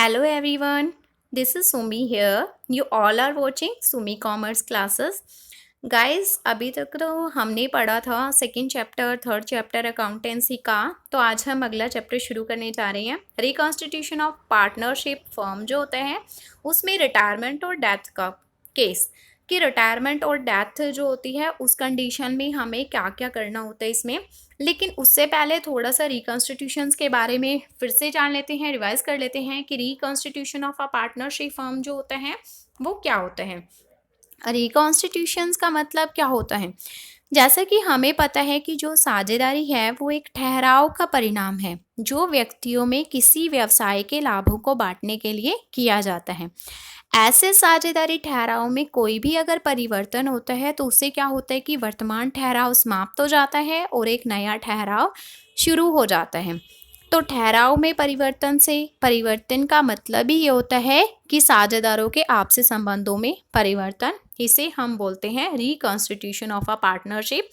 Hello everyone, this is Sumi here. You all are watching Sumi Commerce Classes. Guys अभी तक तो हमने पढ़ा था second chapter third chapter accountancy का। तो आज हम अगला चैप्टर शुरू करने जा रहे हैं। रिकॉन्स्टिट्यूशन ऑफ पार्टनरशिप फर्म जो होता है उसमें रिटायरमेंट और डेथ का केस कि रिटायरमेंट और डेथ जो होती है उस कंडीशन में हमें क्या क्या करना होता है इसमें। लेकिन उससे पहले थोड़ा सा रिकॉन्स्टिट्यूशंस के बारे में फिर से जान लेते हैं, रिवाइज कर लेते हैं कि reconstitution of a partnership firm जो होता है वो क्या होता है। रिकॉन्स्टिट्यूशंस का मतलब क्या होता है? जैसा कि हमें पता है कि जो साझेदारी है वो एक ठहराव का परिणाम है जो व्यक्तियों में किसी व्यवसाय के लाभों को बांटने के लिए किया जाता है। ऐसे साझेदारी ठहराव में कोई भी अगर परिवर्तन होता है तो उससे क्या होता है कि वर्तमान ठहराव समाप्त हो जाता है और एक नया ठहराव शुरू हो जाता है। तो ठहराव में परिवर्तन का मतलब ही ये होता है कि साझेदारों के आपसी संबंधों में परिवर्तन। इसे हम बोलते हैं रिकॉन्स्टिट्यूशन ऑफ अ पार्टनरशिप,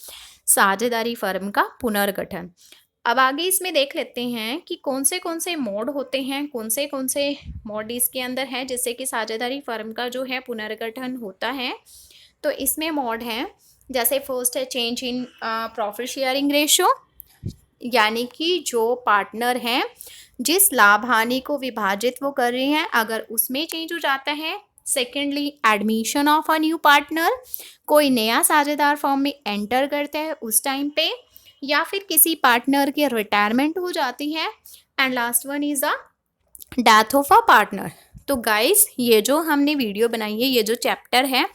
साझेदारी फर्म का पुनर्गठन। अब आगे इसमें देख लेते हैं कि कौन से मोड होते हैं, कौन से मोड इसके अंदर है जिससे कि साझेदारी फर्म का जो है पुनर्गठन होता है। तो इसमें मोड है, जैसे फर्स्ट है change in profit sharing ratio, यानी कि जो पार्टनर हैं जिस लाभ हानि को विभाजित वो कर रहे हैं अगर उसमें चेंज हो जाता है। Secondly admission of a new partner, कोई नया साझेदार फॉर्म में एंटर करता है उस टाइम पे, या फिर किसी पार्टनर की रिटायरमेंट हो जाती है। And last one is a death of a partner. तो गाइस ये जो हमने वीडियो बनाई है, ये जो चैप्टर है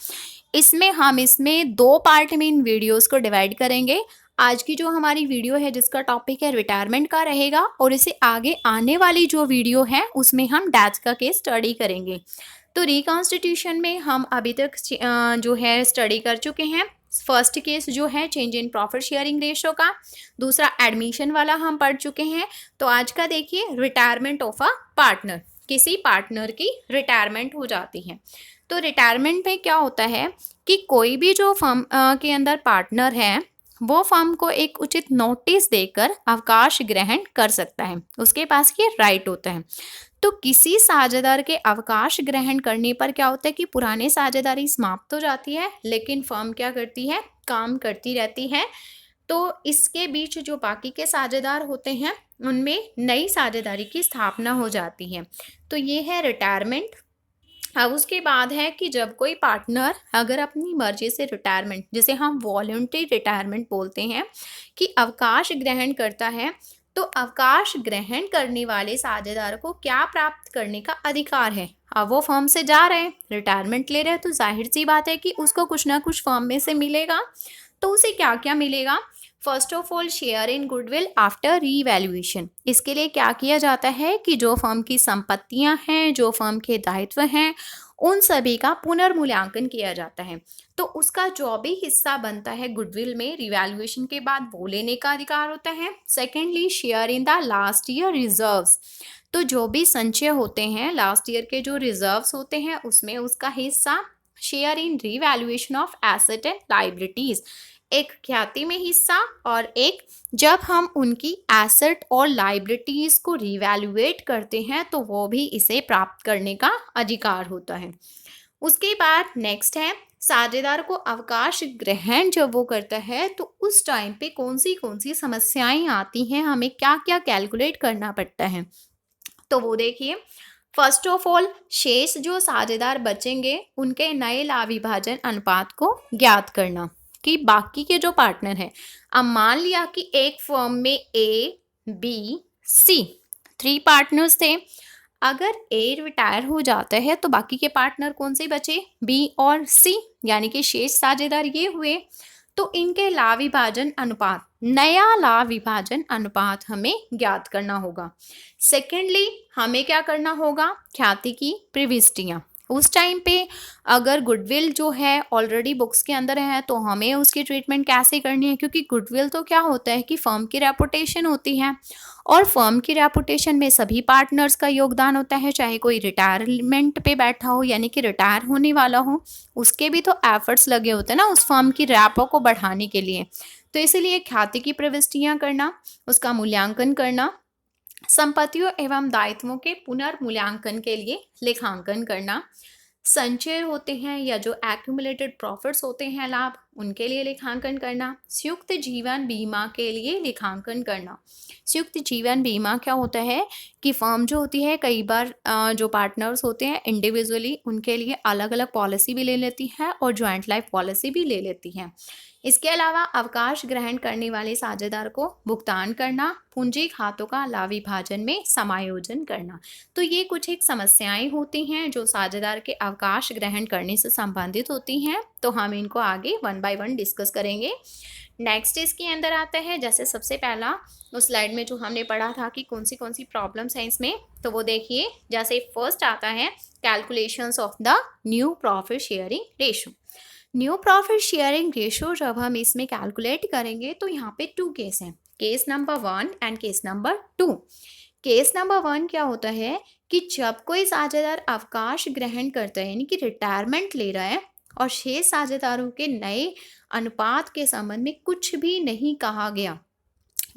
इसमें दो पार्ट में इन वीडियोस को डिवाइड करेंगे। आज की जो हमारी वीडियो है जिसका टॉपिक है रिटायरमेंट का रहेगा, और इसे आगे आने वाली जो वीडियो है उसमें हम डेथ का केस स्टडी करेंगे। तो रिकॉन्स्टिट्यूशन में हम अभी तक जो है स्टडी कर चुके हैं। फर्स्ट केस जो है change in profit sharing ratio का, दूसरा एडमिशन वाला हम पढ़ चुके हैं। तो आज का देखिए रिटायरमेंट ऑफ अ पार्टनर, किसी पार्टनर की रिटायरमेंट हो जाती है। तो रिटायरमेंट में क्या होता है कि कोई भी जो फर्म के अंदर पार्टनर है वो फर्म को एक उचित नोटिस देकर अवकाश ग्रहण कर सकता है, उसके पास ये राइट होता है। तो किसी साझेदार के अवकाश ग्रहण करने पर क्या होता है कि पुरानी साझेदारी समाप्त हो जाती है, लेकिन फर्म क्या करती है, काम करती रहती है। तो इसके बीच जो बाकी के साझेदार होते हैं उनमें नई साझेदारी की स्थापना हो जाती है। तो ये है रिटायरमेंट। अब उसके बाद है कि जब कोई पार्टनर अगर अपनी मर्जी से रिटायरमेंट, जिसे हम वॉलंटरी रिटायरमेंट बोलते हैं, कि अवकाश ग्रहण करता है, तो अवकाश ग्रहण करने वाले साझेदार को क्या प्राप्त करने का अधिकार है। अब वो फर्म से जा रहे हैं, रिटायरमेंट ले रहे हैं, तो जाहिर सी बात है कि उसको कुछ ना कुछ फर्म में से मिलेगा। तो उसे क्या क्या मिलेगा? First of all share in goodwill after revaluation. इसके लिए क्या किया जाता है कि जो फर्म की संपत्तियां हैं, जो फर्म के दायित्व हैं, उन सभी का पुनर्मूल्यांकन किया जाता है। तो उसका जो भी हिस्सा बनता है गुडविल में रिवैल्यूएशन के बाद वो लेने का अधिकार होता है। Secondly share in the last year reserves. तो जो भी संचय होते हैं, लास्ट ईयर के जो रिजर्व्स होते हैं उसमें उसका हिस्सा। Share in revaluation of asset and liabilities, एक ख्याति में हिस्सा, और एक जब हम उनकी एसेट और लाइबिलिटीज को रिवैल्यूएट करते हैं तो वो भी इसे प्राप्त करने का अधिकार होता है। उसके बाद नेक्स्ट है साझेदार को अवकाश ग्रहण जब वो करता है तो उस टाइम पे कौन सी समस्याएं आती हैं, हमें क्या क्या कैलकुलेट करना पड़ता है। तो वो देखिए, फर्स्ट ऑफ ऑल शेष जो साझेदार बचेंगे उनके नए लाभ विभाजन अनुपात को ज्ञात करना कि बाकी के जो पार्टनर हैं, अब मान लिया कि एक फर्म में ए बी सी 3 पार्टनर्स थे। अगर ए रिटायर हो जाता है तो बाकी के पार्टनर कौन से बचे, बी और सी, यानी कि शेष साझेदार ये हुए। तो इनके लाभ विभाजन अनुपात, नया लाभ विभाजन अनुपात हमें ज्ञात करना होगा। सेकेंडली हमें क्या करना होगा, ख्याति की प्रविष्टियां। उस टाइम पे अगर गुडविल जो है ऑलरेडी बुक्स के अंदर है तो हमें उसकी ट्रीटमेंट कैसे करनी है, क्योंकि गुडविल तो क्या होता है कि फर्म की रेपुटेशन होती है, और फर्म की रेपुटेशन में सभी पार्टनर्स का योगदान होता है, चाहे कोई रिटायरमेंट पे बैठा हो यानी कि रिटायर होने वाला हो, उसके भी तो एफर्ट्स लगे होते हैं ना उस फर्म की रैपो को बढ़ाने के लिए। तो इसीलिए ख्याति की प्रविष्टियां करना, उसका मूल्यांकन करना, संपत्तियों एवं दायित्वों के पुनर्मूल्यांकन के लिए लेखांकन करना, संचय होते हैं या जो एक्यूमुलेटेड प्रॉफिट्स होते हैं लाभ, उनके लिए लेखांकन करना, संयुक्त जीवन बीमा के लिए लेखांकन करना। संयुक्त जीवन बीमा क्या होता है कि फर्म जो होती है कई बार जो पार्टनर्स होते हैं इंडिविजुअली उनके लिए अलग अलग पॉलिसी भी ले लेती है और ज्वाइंट लाइफ पॉलिसी भी ले लेती है। इसके अलावा अवकाश ग्रहण करने वाले साझेदार को भुगतान करना, पूंजी खातों का लाभ विभाजन में समायोजन करना। तो ये कुछ एक समस्याएं होती हैं जो साझेदार के अवकाश ग्रहण करने से संबंधित होती हैं। तो हम इनको आगे वन बाय वन डिस्कस करेंगे। नेक्स्ट इसके अंदर आता है, जैसे सबसे पहला उस स्लाइड में जो हमने पढ़ा था कि कौन सी प्रॉब्लम्स हैं इसमें, तो वो देखिए जैसे फर्स्ट आता है calculations of the new profit sharing ratio. New profit sharing ratio जब हम इसमें कैलकुलेट करेंगे तो यहाँ पे 2 केस हैं, case number 1 and case number 2। Case number 1 क्या होता है कि जब कोई साझेदार अवकाश ग्रहण करता है यानी कि रिटायरमेंट ले रहा है और शेष साझेदारों के नए अनुपात के संबंध में कुछ भी नहीं कहा गया।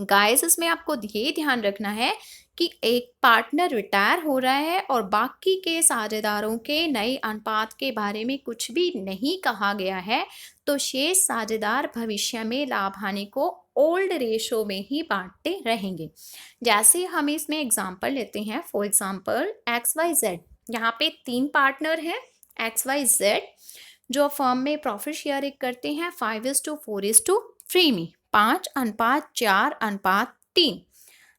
गाइस इसमें आपको ये ध्यान रखना है कि एक पार्टनर रिटायर हो रहा है और बाकी के साझेदारों के नए अनुपात के बारे में कुछ भी नहीं कहा गया है, तो शेष साझेदार भविष्य में लाभ हानि को ओल्ड रेशो में ही बांटते रहेंगे। जैसे हम इसमें एग्जांपल लेते हैं, फॉर एग्जांपल XYZ, यहाँ पे 3 पार्टनर हैं XYZ जो फर्म में प्रॉफिट शेयरिंग करते हैं 5:4:3 में, 5:4:3।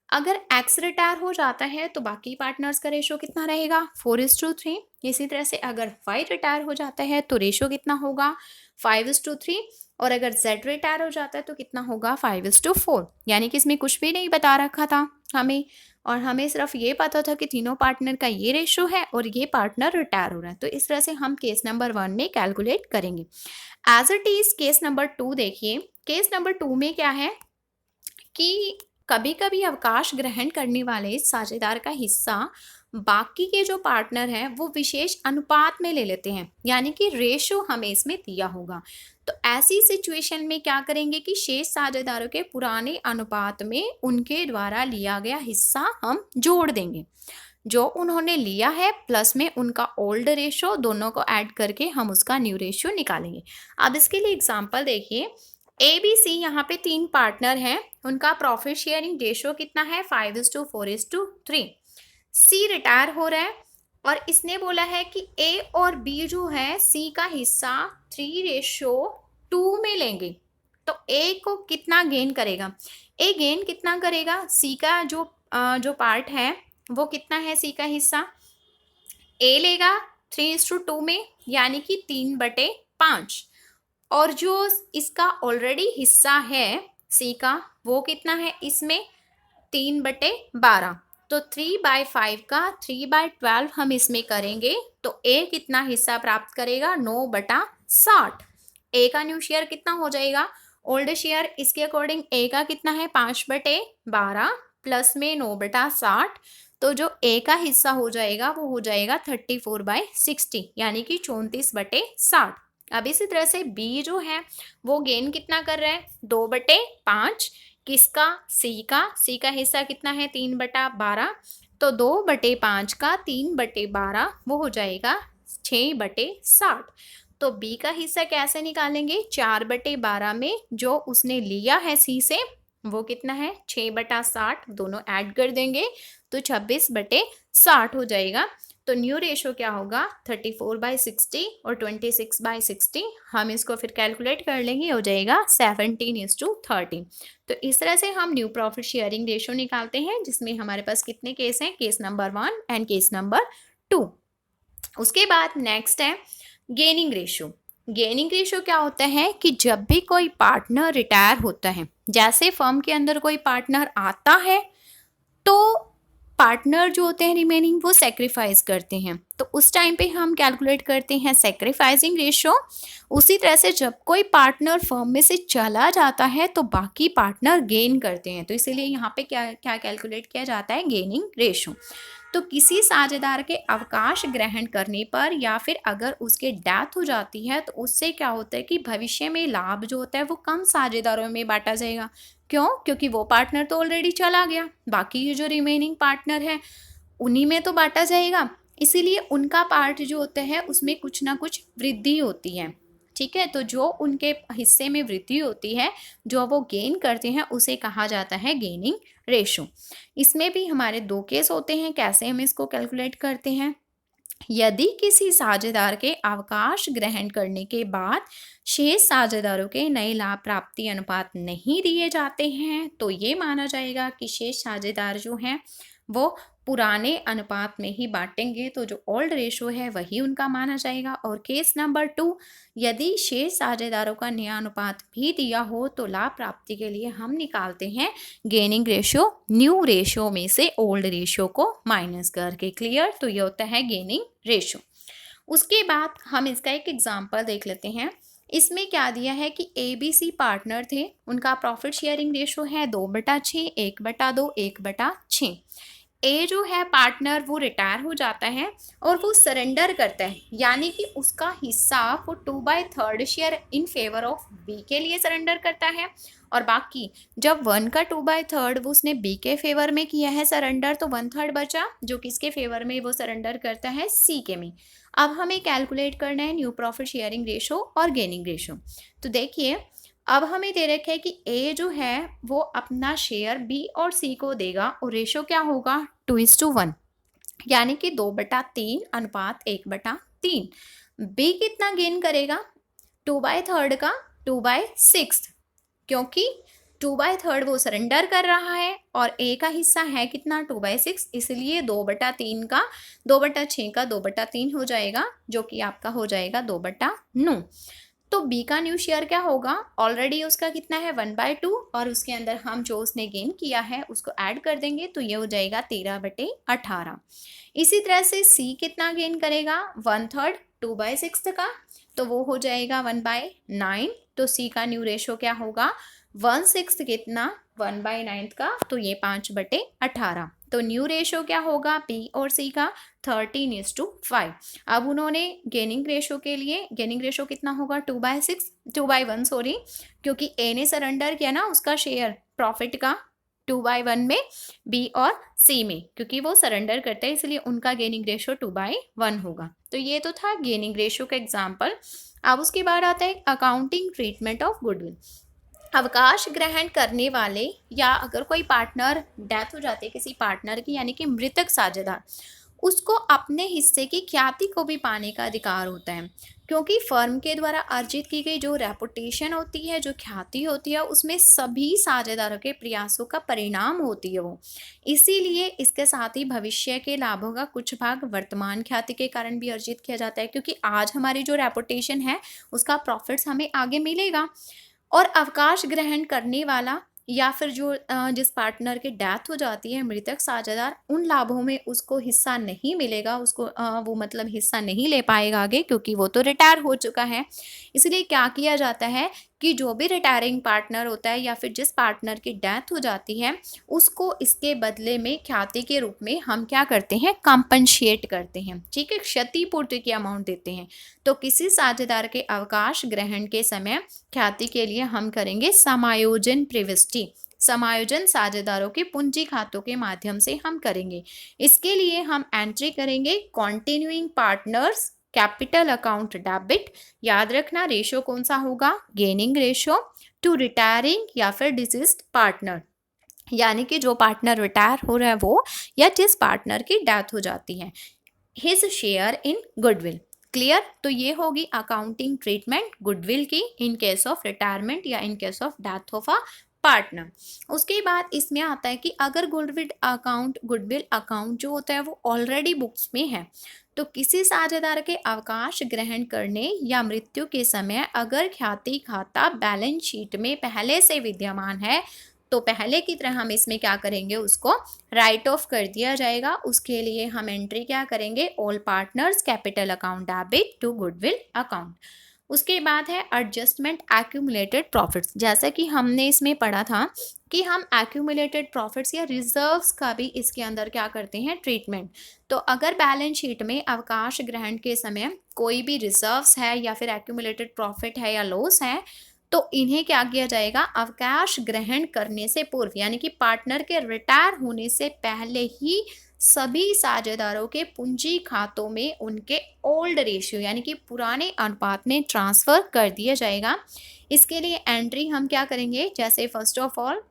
अगर X रिटायर हो जाता है तो बाकी पार्टनर्स का रेशो कितना रहेगा 4:3। इसी तरह से अगर Y रिटायर हो जाता है तो रेशो कितना होगा 5:3, और अगर Z रिटायर हो जाता है तो कितना होगा 5:4। यानी कि इसमें कुछ भी नहीं बता रखा था हमें, और हमें सिर्फ ये पता था कि तीनों पार्टनर का ये रेशो है और ये पार्टनर रिटायर हो रहा है। तो इस तरह से हम केस नंबर 1 में कैलकुलेट करेंगे। As it is case number 2 देखिए। केस नंबर 2 में क्या है कि कभी कभी अवकाश ग्रहण करने वाले साझेदार का हिस्सा बाकी के जो पार्टनर हैं वो विशेष अनुपात में ले लेते हैं, यानी कि रेशो हमें इसमें दिया होगा। तो ऐसी सिचुएशन में क्या करेंगे कि शेष साझेदारों के पुराने अनुपात में उनके द्वारा लिया गया हिस्सा हम जोड़ देंगे, जो उन्होंने लिया है प्लस में उनका ओल्ड रेशो, दोनों को ऐड करके हम उसका न्यू रेशो निकालेंगे। अब इसके लिए एग्जांपल देखिए, ABC यहाँ पे 3 पार्टनर हैं, उनका प्रॉफिट शेयरिंग रेशो कितना है 5:4:3। C रिटायर हो रहा है और इसने बोला है कि A और B जो है C का हिस्सा 3:2 में लेंगे। तो A को कितना गेन करेगा, A गेन कितना करेगा, C का जो पार्ट है वो कितना है, C का हिस्सा A लेगा 3:2 में, यानी कि 3/5, और जो इसका ऑलरेडी हिस्सा है C का वो कितना है इसमें 3/12। तो 3/5 का 3/12 हम इसमें करेंगे तो A कितना हिस्सा प्राप्त करेगा 9/60। A का न्यू शेयर कितना हो जाएगा, ओल्ड शेयर इसके अकॉर्डिंग A का कितना है 5/12 प्लस में 9/60। तो जो A का हिस्सा हो जाएगा वो हो जाएगा 34/60, यानी कि 34/60। अब इसी तरह से B जो है वो गेन कितना कर रहा है 2/5, किसका, C का हिस्सा कितना है 3/12। तो 2/5 का 3/12 वो हो जाएगा 6/60। तो B का हिस्सा कैसे निकालेंगे, 4/12 में जो उसने लिया है C से वो कितना है 6/60, दोनों ऐड कर देंगे तो 26/60 हो जाएगा। तो न्यू रेशो क्या होगा 34/60 और 26/60, हम इसको फिर कैलकुलेट कर लेंगे, हो जाएगा 17:13। तो इस तरह से हम न्यू प्रॉफिट शेयरिंग रेशो निकालते हैं, जिसमें हमारे पास कितने केस हैं, case number 1 and case number 2। उसके बाद नेक्स्ट है गेनिंग रेशो। गेनिंग रेशो क्या होता है कि जब भी कोई पार्टनर रिटायर होता है, जैसे फर्म के अंदर कोई पार्टनर आता है तो पार्टनर जो होते हैं रिमेनिंग वो सेक्रीफाइस करते हैं, तो उस टाइम पे हम कैलकुलेट करते हैं सेक्रीफाइसिंग रेशो। उसी तरह से जब कोई पार्टनर फर्म में से चला जाता है तो बाकी पार्टनर गेन करते हैं, तो इसीलिए यहाँ पे क्या क्या कैलकुलेट किया जाता है, गेनिंग रेशो। तो किसी साझेदार के अवकाश ग्रहण करने पर या फिर अगर उसके डेथ हो जाती है तो उससे क्या होता है कि भविष्य में लाभ जो होता है वो कम साझेदारों में बांटा जाएगा। क्यों? क्योंकि वो पार्टनर तो ऑलरेडी चला गया, बाकी ये जो रिमेनिंग पार्टनर है उन्हीं में तो बांटा जाएगा, इसीलिए उनका पार्ट जो होता है उसमें कुछ ना कुछ वृद्धि होती है। ठीक है, तो जो उनके हिस्से में वृद्धि होती है, जो वो गेन करते हैं, उसे कहा जाता है गेनिंग रेशो। इसमें भी हमारे दो केस होते हैं, कैसे हम इसको कैलकुलेट करते हैं। यदि किसी साझेदार के अवकाश ग्रहण करने के बाद शेष साझेदारों के नए लाभ प्राप्ति अनुपात नहीं दिए जाते हैं तो ये माना जाएगा कि शेष साझेदार जो हैं वो पुराने अनुपात में ही बांटेंगे, तो जो ओल्ड रेशो है वही उनका माना जाएगा। और केस नंबर 2, यदि शेष साझेदारों का नया अनुपात भी दिया हो तो लाभ प्राप्ति के लिए हम निकालते हैं गेनिंग रेशो न्यू रेशो में से ओल्ड रेशो को माइनस करके। क्लियर? तो ये होता है गेनिंग रेशो। उसके बाद हम इसका एक एग्जांपल देख लेते हैं। इसमें क्या दिया है कि ABC पार्टनर थे, उनका प्रॉफिट शेयरिंग रेशो है 2/6, 1/2, 1/6। ए जो है पार्टनर वो रिटायर हो जाता है और वो सरेंडर करता है, यानी कि उसका हिस्सा वो 2/3 share in favour of B के लिए सरेंडर करता है। और बाकी जब 1 का 2/3 वो उसने बी के फेवर में किया है सरेंडर, तो 1/3 बचा जो किसके फेवर में वो सरेंडर करता है, सी के में। अब हमें कैलकुलेट करना है न्यू प्रॉफिट शेयरिंग रेशो और गेनिंग रेशो। तो देखिए, अब हमें दे रखा है कि ए जो है वो अपना शेयर बी और सी को देगा और रेशो क्या होगा, 2:1, यानी कि 2/3 अनुपात 1/3। बी कितना गेन करेगा, 2/3 का 2/6, क्योंकि 2/3 वो सरेंडर कर रहा है और ए का हिस्सा है कितना, 2/6, इसलिए 2/3 का 2/6 का 2/3 हो जाएगा, जो कि आपका हो जाएगा 2/9। तो बी का न्यू शेयर क्या होगा, ऑलरेडी उसका कितना है 1/2, और उसके अंदर हम जो उसने गेन किया है उसको ऐड कर देंगे तो ये हो जाएगा 13/18। इसी तरह से सी कितना गेन करेगा, 1/3 2/6 का, तो वो हो जाएगा 1/9। तो सी का न्यू रेशो क्या होगा, 1/6 कितना 1/9 का, तो ये 5/18। तो न्यू रेशो क्या होगा पी और सी का, 13:5। अब उन्होंने गेनिंग रेशो के लिए, गेनिंग रेशो कितना होगा 2/1 सॉरी, क्योंकि ए ने सरेंडर किया ना उसका शेयर प्रॉफिट का 2/1 में, बी और सी में, क्योंकि वो सरेंडर करते हैं इसलिए उनका गेनिंग रेशो 2/1 होगा। तो ये तो था गेनिंग रेशो का एग्जाम्पल। अब उसके बाद आता है अकाउंटिंग ट्रीटमेंट ऑफ गुडविल। अवकाश ग्रहण करने वाले या अगर कोई पार्टनर डेथ हो जाती है किसी पार्टनर की, यानी कि मृतक साझेदार, उसको अपने हिस्से की ख्याति को भी पाने का अधिकार होता है, क्योंकि फर्म के द्वारा अर्जित की गई जो रेपुटेशन होती है, जो ख्याति होती है, उसमें सभी साझेदारों के प्रयासों का परिणाम होती है वो। इसीलिए इसके साथ ही भविष्य के लाभों का कुछ भाग वर्तमान ख्याति के कारण भी अर्जित किया जाता है, क्योंकि आज हमारी जो रेपुटेशन है उसका प्रॉफिट्स हमें आगे मिलेगा। और अवकाश ग्रहण करने वाला या फिर जो जिस पार्टनर की डेथ हो जाती है मृतक साझेदार, उन लाभों में उसको हिस्सा नहीं मिलेगा, उसको वो मतलब हिस्सा नहीं ले पाएगा आगे, क्योंकि वो तो रिटायर हो चुका है। इसलिए क्या किया जाता है कि जो भी रिटायरिंग पार्टनर होता है या फिर जिस पार्टनर की डेथ हो जाती है, उसको इसके बदले में ख्याति के रूप में हम क्या करते हैं, कॉम्पनसेट करते हैं। ठीक है, क्षतिपूर्ति की अमाउंट देते हैं। तो किसी साझेदार के अवकाश ग्रहण के समय ख्याति के लिए हम करेंगे समायोजन प्रविष्टि। समायोजन साझेदारों के पूंजी खातों के माध्यम से हम करेंगे। इसके लिए हम एंट्री करेंगे continuing partners capital account debit. याद रखना रेशो कौन सा होगा, गेनिंग रेशो टू रिटायरिंग या फिर डिसीज्ड पार्टनर, यानी कि जो पार्टनर रिटायर हो रहा है वो, या जिस पार्टनर की डेथ हो जाती है, his share in goodwill. Clear? तो ये होगी अकाउंटिंग ट्रीटमेंट गुडविल की इन केस ऑफ रिटायरमेंट या in case of death of a partner. उसके बाद इसमें आता है कि अगर गुडविल अकाउंट जो होता है वो ऑलरेडी बुक्स में है, तो किसी साझेदार के अवकाश ग्रहण करने या मृत्यु के समय अगर ख्याति खाता बैलेंस शीट में पहले से विद्यमान है तो पहले की तरह हम इसमें क्या करेंगे, उसको राइट ऑफ कर दिया जाएगा। उसके लिए हम एंट्री क्या करेंगे, all partners capital account debit to goodwill account. उसके बाद है एडजस्टमेंट एक्यूमुलेटेड प्रॉफिट्स। जैसा कि हमने इसमें पढ़ा था कि हम एक्यूमुलेटेड प्रॉफिट्स या रिजर्व्स का भी इसके अंदर क्या करते हैं, ट्रीटमेंट। तो अगर बैलेंस शीट में अवकाश ग्रहण के समय कोई भी रिजर्व्स है या फिर एक्यूमुलेटेड प्रॉफिट है या लॉस है, तो इन्हें क्या किया जाएगा, अवकाश ग्रहण करने से पूर्व यानी कि पार्टनर के रिटायर होने से पहले ही सभी साझेदारों के पूंजी खातों में उनके ओल्ड रेशियो यानी कि पुराने अनुपात में ट्रांसफर कर दिया जाएगा। इसके लिए एंट्री हम क्या करेंगे, जैसे first of all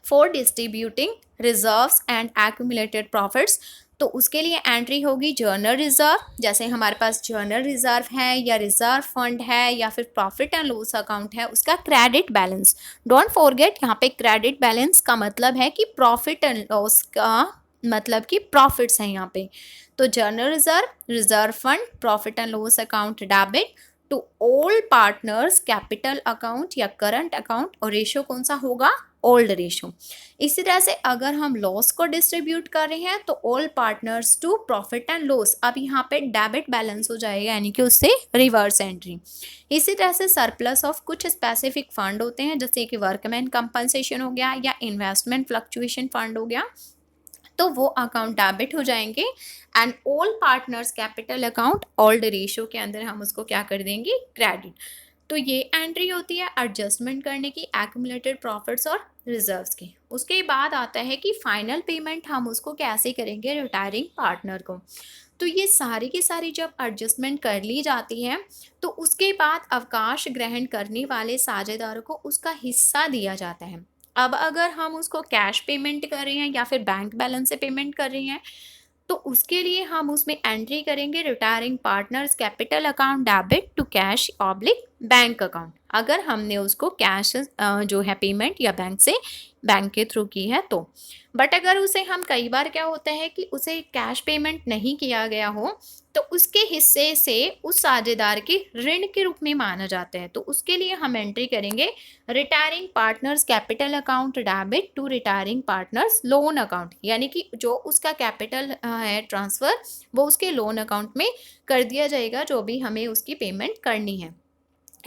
for distributing reserves and accumulated profits, तो उसके लिए एंट्री होगी जर्नल रिजर्व। जैसे हमारे पास जर्नल रिजर्व है या रिजर्व फंड है या फिर प्रॉफिट एंड लॉस अकाउंट है, उसका क्रेडिट बैलेंस। डोंट फॉरगेट, यहाँ पे क्रेडिट बैलेंस का मतलब है कि प्रॉफिट एंड लॉस का मतलब कि प्रॉफिट्स हैं यहाँ पे। तो general reserve, reserve fund, profit and loss account debit to all partners capital account या करंट अकाउंट, और रेशियो कौन सा होगा, ओल्ड रेशियो। इसी तरह से अगर हम लॉस को डिस्ट्रीब्यूट कर रहे हैं तो all partners to profit and loss, अब यहाँ पे डेबिट बैलेंस हो जाएगा यानी कि उससे रिवर्स एंट्री। इसी तरह से सरप्लस ऑफ कुछ स्पेसिफिक फंड होते हैं, जैसे कि वर्कमैन कंपनसेशन हो गया या इन्वेस्टमेंट फ्लक्चुएशन फंड हो गया, तो वो अकाउंट डेबिट हो जाएंगे। And all partners capital account old ratio के अंदर हम उसको क्या कर देंगे, क्रेडिट। तो ये एंट्री होती है एडजस्टमेंट करने की एक्यूमुलेटेड प्रॉफिट्स और रिजर्व्स की। उसके बाद आता है कि फाइनल पेमेंट हम उसको कैसे करेंगे, रिटायरिंग पार्टनर को। तो ये सारी की सारी जब एडजस्टमेंट कर ली जाती है तो उसके बाद अवकाश ग्रहण करने वाले साझेदारों को उसका हिस्सा दिया जाता है। अब अगर हम उसको कैश पेमेंट कर रहे हैं या फिर बैंक बैलेंस से पेमेंट कर रहे हैं, तो उसके लिए हम उसमें एंट्री करेंगे retiring partners capital account debit to cash oblique bank account. अगर हमने उसको कैश जो है पेमेंट या बैंक के थ्रू की है तो। बट अगर उसे हम कई बार क्या होता है कि उसे कैश पेमेंट नहीं किया गया हो, तो उसके हिस्से से उस साझेदार के ऋण के रूप में माना जाता है। तो उसके लिए हम एंट्री करेंगे retiring partners capital account debit to retiring partners loan account, यानी कि जो उसका कैपिटल है ट्रांसफ़र वो उसके लोन अकाउंट में कर दिया जाएगा, जो भी हमें उसकी पेमेंट करनी है।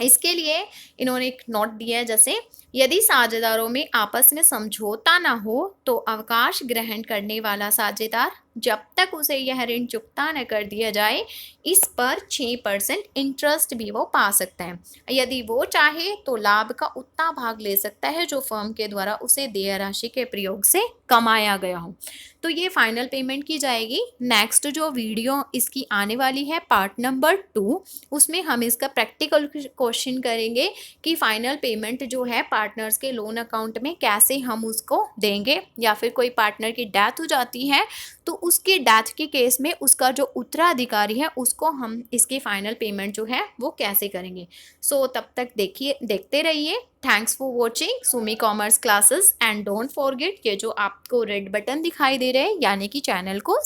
इसके लिए इन्होंने एक नोट दिया है, जैसे यदि साझेदारों में आपस में समझौता ना हो तो अवकाश ग्रहण करने वाला साझेदार जब तक उसे यह ऋण चुकता न कर दिया जाए, इस पर 6% इंटरेस्ट भी वो पा सकता है। यदि वो चाहे तो लाभ का उतना भाग ले सकता है जो फर्म के द्वारा उसे देय राशि के प्रयोग से कमाया गया हो। तो ये फाइनल पेमेंट की जाएगी। नेक्स्ट जो वीडियो इसकी आने वाली है पार्ट नंबर 2, उसमें हम इसका प्रैक्टिकल क्वेश्चन करेंगे कि फाइनल पेमेंट जो है पार्टनर्स के लोन अकाउंट में कैसे हम उसको देंगे, या फिर कोई पार्टनर की डेथ हो जाती है तो उसके डेथ के केस में उसका जो उत्तराधिकारी है उसको हम इसकी फाइनल पेमेंट जो है वो कैसे करेंगे। सो तब तक देखते रहिए। Thanks for watching Sumi commerce classes and don't forget ये जो आपको रेड बटन दिखाई दे रहे हैं यानी कि चैनल को